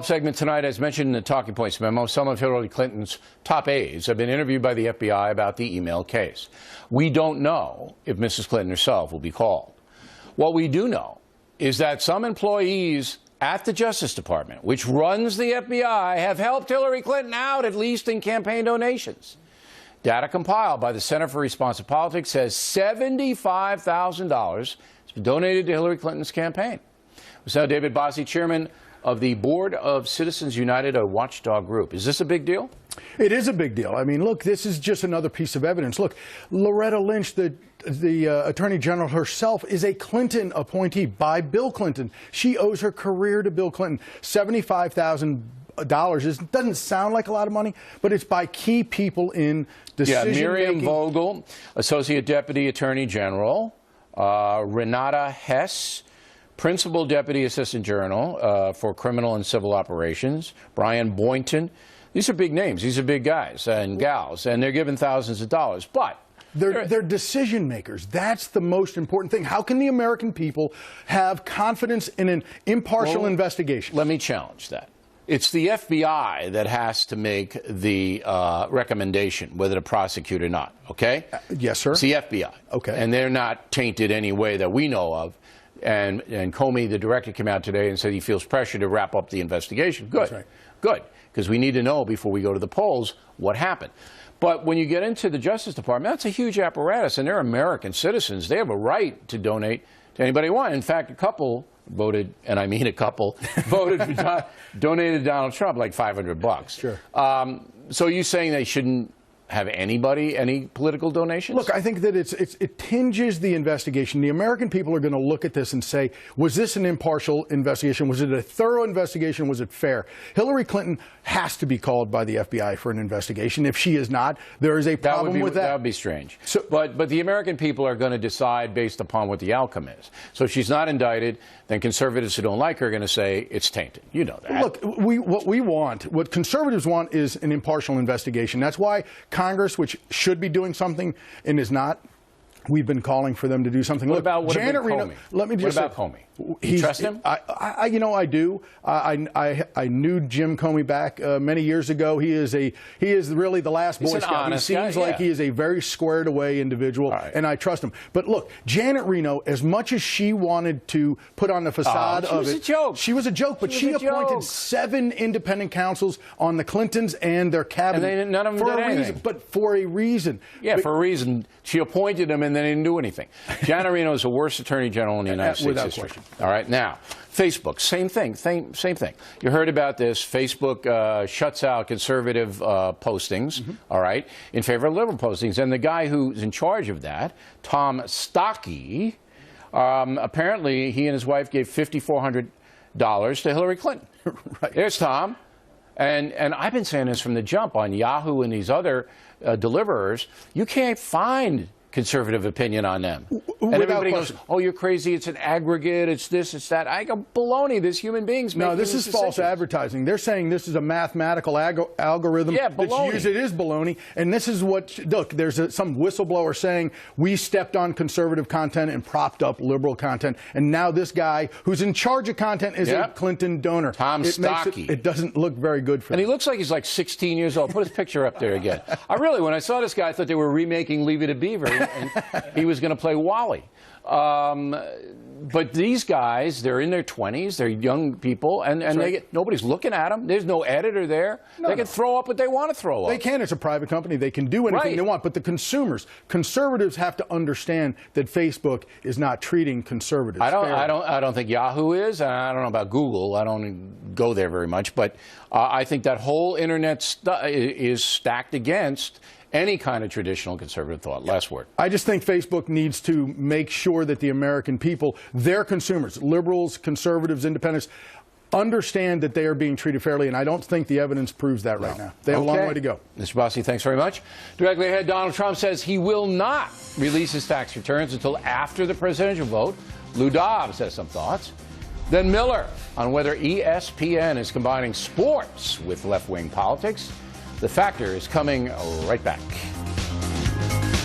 follow-up segment tonight, as mentioned in the Talking Points memo, some of Hillary Clinton's top aides have been interviewed by the FBI about the email case. We don't know if Mrs. Clinton herself will be called. What we do know is that some employees at the Justice Department, which runs the FBI, have helped Hillary Clinton out, at least in campaign donations. Data compiled by the Center for Responsive Politics says $75,000 has been donated to Hillary Clinton's campaign. We now David Bossie, chairman of the Board of Citizens United, a watchdog group. Is this a big deal? It is a big deal. I mean, look, this is just another piece of evidence. Look, Loretta Lynch, the Attorney General herself, is a Clinton appointee by Bill Clinton. She owes her career to Bill Clinton. $75,000 doesn't sound like a lot of money, but it's by key people in decision-making. Yeah, Miriam Vogel, Associate Deputy Attorney General, Renata Hess, Principal Deputy Assistant General for Criminal and Civil Operations, Brian Boynton. These are big names. These are big guys and gals, and they're given thousands of dollars. But they're decision makers. That's the most important thing. How can the American people have confidence in an impartial investigation? Let me challenge that. It's the FBI that has to make the recommendation whether to prosecute or not, okay? Yes, sir. It's the FBI. Okay. And they're not tainted any way that we know of. And Comey, the director, came out today and said he feels pressure to wrap up the investigation. Good. That's right. Good. Because we need to know before we go to the polls what happened. But when you get into the Justice Department, that's a huge apparatus, and they're American citizens. They have a right to donate to anybody they want. In fact, a couple voted, and I mean a couple, donated Donald Trump like $500. Sure. So are you saying they shouldn't have anybody, any political donations? Look, I think that it tinges the investigation. The American people are going to look at this and say, was this an impartial investigation? Was it a thorough investigation? Was it fair? Hillary Clinton has to be called by the FBI for an investigation. If she is not, there is a problem with that. That would be strange. So, but the American people are going to decide based upon what the outcome is. So if she's not indicted, then conservatives who don't like her are going to say it's tainted. You know that. Look, what conservatives want is an impartial investigation. That's why Congress, which should be doing something and is not, we've been calling for them to do something. What about Janet Comey? Reno, let me just What about Comey? You trust him? You know, I do. I knew Jim Comey back many years ago. He is really the last Boy Scout. He seems like he is a very squared away individual, and I trust him. But look, Janet Reno, as much as she wanted to put on the facade of it, she was a joke. But she appointed 7 independent counsels on the Clintons and their cabinet. And none of them did anything. But for a reason. Yeah, for a reason. She appointed them and they didn't do anything. Janet Reno is the worst attorney general in the United States history. Question. All right, now, Facebook, same thing, same thing. You heard about this. Facebook shuts out conservative postings, all right, in favor of liberal postings. And the guy who's in charge of that, Tom Stocky, apparently he and his wife gave $5,400 to Hillary Clinton. Right. There's Tom. And I've been saying this from the jump on Yahoo and these other deliverers. You can't find conservative opinion on them. And everybody goes, oh, you're crazy, it's an aggregate, it's this, it's that. I go, baloney, this human beings making No, this is false advertising. They're saying this is a mathematical algorithm that's used. It is baloney. And this is what, look, there's some whistleblower saying we stepped on conservative content and propped up liberal content. And now this guy who's in charge of content is a Clinton donor. Tom Stocky. It doesn't look very good for him. And he looks like he's like 16 years old. Put his picture up there again. When I saw this guy, I thought they were remaking Leave It a Beaver. And he was going to play Wally. But these guys, they're in their 20s, they're young people, and nobody's looking at them. There's no editor there. They can throw up what they want to throw up. They can. It's a private company. They can do anything they want. But the conservatives have to understand that Facebook is not treating conservatives fairly. I don't think Yahoo is. I don't know about Google. I don't go there very much. But I think that whole internet is stacked against any kind of traditional conservative thought. Last word. I just think Facebook needs to make sure that the American people, their consumers, liberals, conservatives, independents, understand that they are being treated fairly, and I don't think the evidence proves that right now. They have a long way to go. Mr. Bossie, thanks very much. Directly ahead, Donald Trump says he will not release his tax returns until after the presidential vote. Lou Dobbs has some thoughts. Then Miller on whether ESPN is combining sports with left-wing politics. The Factor is coming right back.